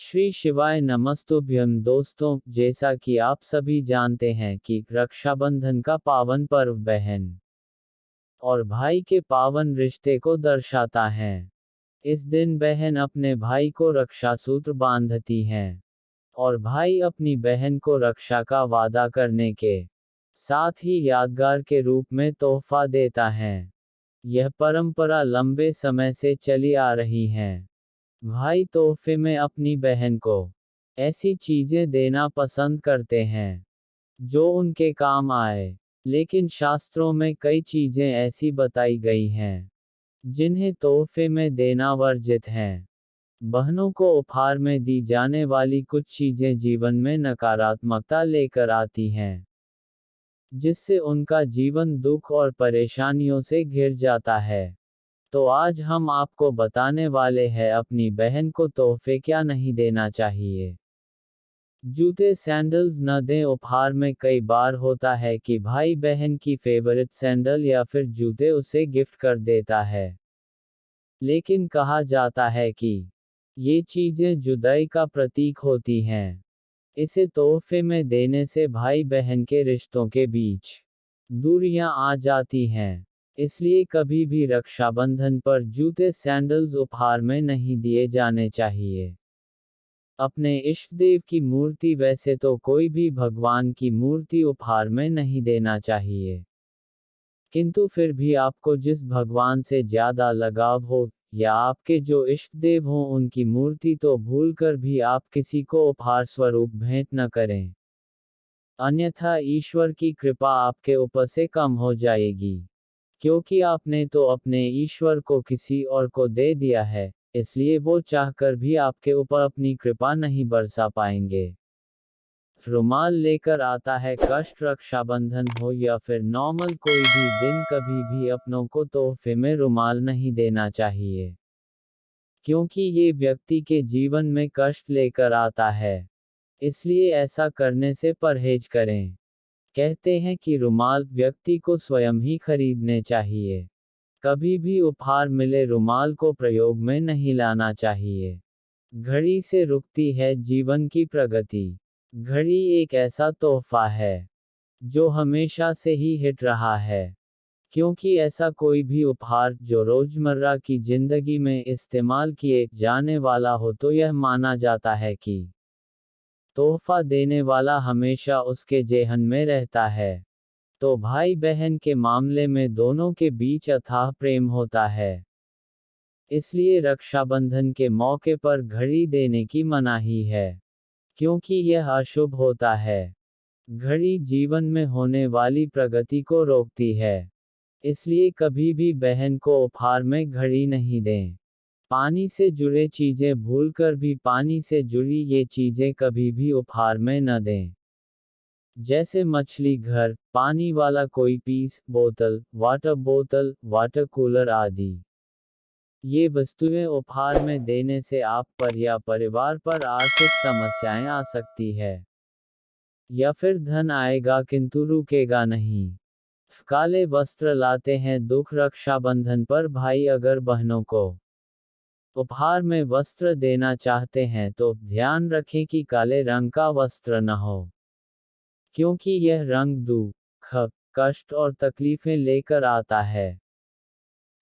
श्री शिवाय नमस्तुभ्यं दोस्तों, जैसा कि आप सभी जानते हैं कि रक्षाबंधन का पावन पर्व बहन और भाई के पावन रिश्ते को दर्शाता है। इस दिन बहन अपने भाई को रक्षा सूत्र बांधती है और भाई अपनी बहन को रक्षा का वादा करने के साथ ही यादगार के रूप में तोहफा देता है। यह परंपरा लंबे समय से चली आ रही है। भाई तोहफे में अपनी बहन को ऐसी चीजें देना पसंद करते हैं जो उनके काम आए, लेकिन शास्त्रों में कई चीजें ऐसी बताई गई हैं जिन्हें तोहफे में देना वर्जित है। बहनों को उपहार में दी जाने वाली कुछ चीजें जीवन में नकारात्मकता लेकर आती हैं, जिससे उनका जीवन दुख और परेशानियों से घिर जाता है। तो आज हम आपको बताने वाले हैं अपनी बहन को तोहफे क्या नहीं देना चाहिए। जूते सैंडल्स न दें। उपहार में कई बार होता है कि भाई बहन की फेवरेट सैंडल या फिर जूते उसे गिफ्ट कर देता है, लेकिन कहा जाता है कि ये चीजें जुदाई का प्रतीक होती हैं। इसे तोहफे में देने से भाई बहन के रिश्तों के बीच दूरियां आ जाती हैं। इसलिए कभी भी रक्षाबंधन पर जूते सैंडल्स उपहार में नहीं दिए जाने चाहिए। अपने इष्ट देव की मूर्ति, वैसे तो कोई भी भगवान की मूर्ति उपहार में नहीं देना चाहिए, किंतु फिर भी आपको जिस भगवान से ज्यादा लगाव हो या आपके जो इष्ट देव हों उनकी मूर्ति तो भूलकर भी आप किसी को उपहार स्वरूप भेंट न करें, अन्यथा ईश्वर की कृपा आपके ऊपर से कम हो जाएगी। क्योंकि आपने तो अपने ईश्वर को किसी और को दे दिया है, इसलिए वो चाहकर भी आपके ऊपर अपनी कृपा नहीं बरसा पाएंगे। रुमाल लेकर आता है कष्ट। रक्षाबंधन हो या फिर नॉर्मल कोई भी दिन, कभी भी अपनों को तोहफे में रुमाल नहीं देना चाहिए, क्योंकि ये व्यक्ति के जीवन में कष्ट लेकर आता है। इसलिए ऐसा करने से परहेज करें। कहते हैं कि रुमाल व्यक्ति को स्वयं ही खरीदने चाहिए। कभी भी उपहार मिले रुमाल को प्रयोग में नहीं लाना चाहिए। घड़ी से रुकती है जीवन की प्रगति। घड़ी एक ऐसा तोहफा है जो हमेशा से ही हिट रहा है, क्योंकि ऐसा कोई भी उपहार जो रोजमर्रा की जिंदगी में इस्तेमाल किए जाने वाला हो तो यह माना जाता है कि तोहफा देने वाला हमेशा उसके जेहन में रहता है। तो भाई बहन के मामले में दोनों के बीच अथाह प्रेम होता है। इसलिए रक्षाबंधन के मौके पर घड़ी देने की मनाही है, क्योंकि यह अशुभ होता है। घड़ी जीवन में होने वाली प्रगति को रोकती है। इसलिए कभी भी बहन को उपहार में घड़ी नहीं दें। पानी से जुड़े चीजें भूलकर भी पानी से जुड़ी ये चीजें कभी भी उपहार में न दें, जैसे मछली घर, पानी वाला कोई पीस, बोतल, वाटर कूलर आदि। ये वस्तुएं उपहार में देने से आप पर या परिवार पर आर्थिक समस्याएं आ सकती है, या फिर धन आएगा किंतु रुकेगा नहीं। काले वस्त्र लाते हैं दुख। रक्षाबंधन पर भाई अगर बहनों को उपहार में वस्त्र देना चाहते हैं तो ध्यान रखें कि काले रंग का वस्त्र न हो, क्योंकि यह रंग दुख, कष्ट और तकलीफें लेकर आता है।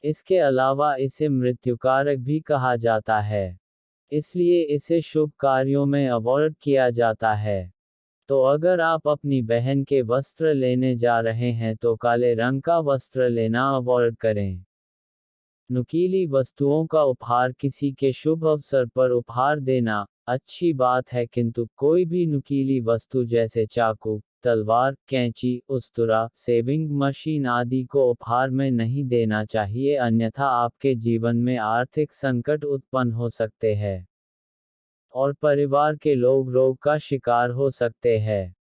इसके अलावा इसे मृत्युकारक भी कहा जाता है, इसलिए इसे शुभ कार्यों में अवॉइड किया जाता है। तो अगर आप अपनी बहन के वस्त्र लेने जा रहे हैं तो काले रंग का वस्त्र लेना अवॉइड करें। नुकीली वस्तुओं का उपहार। किसी के शुभ अवसर पर उपहार देना अच्छी बात है, किंतु कोई भी नुकीली वस्तु जैसे चाकू, तलवार, कैंची, उस्तरा, सेविंग मशीन आदि को उपहार में नहीं देना चाहिए, अन्यथा आपके जीवन में आर्थिक संकट उत्पन्न हो सकते हैं और परिवार के लोग रोग का शिकार हो सकते हैं।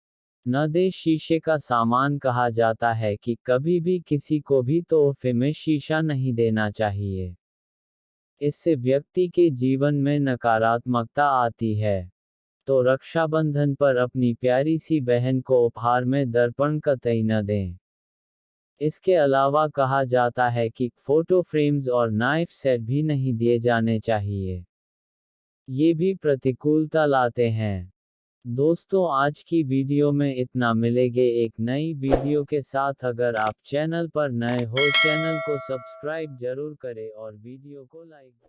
न दे शीशे का सामान। कहा जाता है कि कभी भी किसी को भी तोहफे में शीशा नहीं देना चाहिए। इससे व्यक्ति के जीवन में नकारात्मकता आती है। तो रक्षाबंधन पर अपनी प्यारी सी बहन को उपहार में दर्पण कतई न दें। इसके अलावा कहा जाता है कि फोटो फ्रेम्स और नाइफ सेट भी नहीं दिए जाने चाहिए। ये भी प्रतिकूलता लाते हैं। दोस्तों, आज की वीडियो में इतना। मिलेंगे एक नई वीडियो के साथ। अगर आप चैनल पर नए हो, चैनल को सब्सक्राइब जरूर करें और वीडियो को लाइक करें।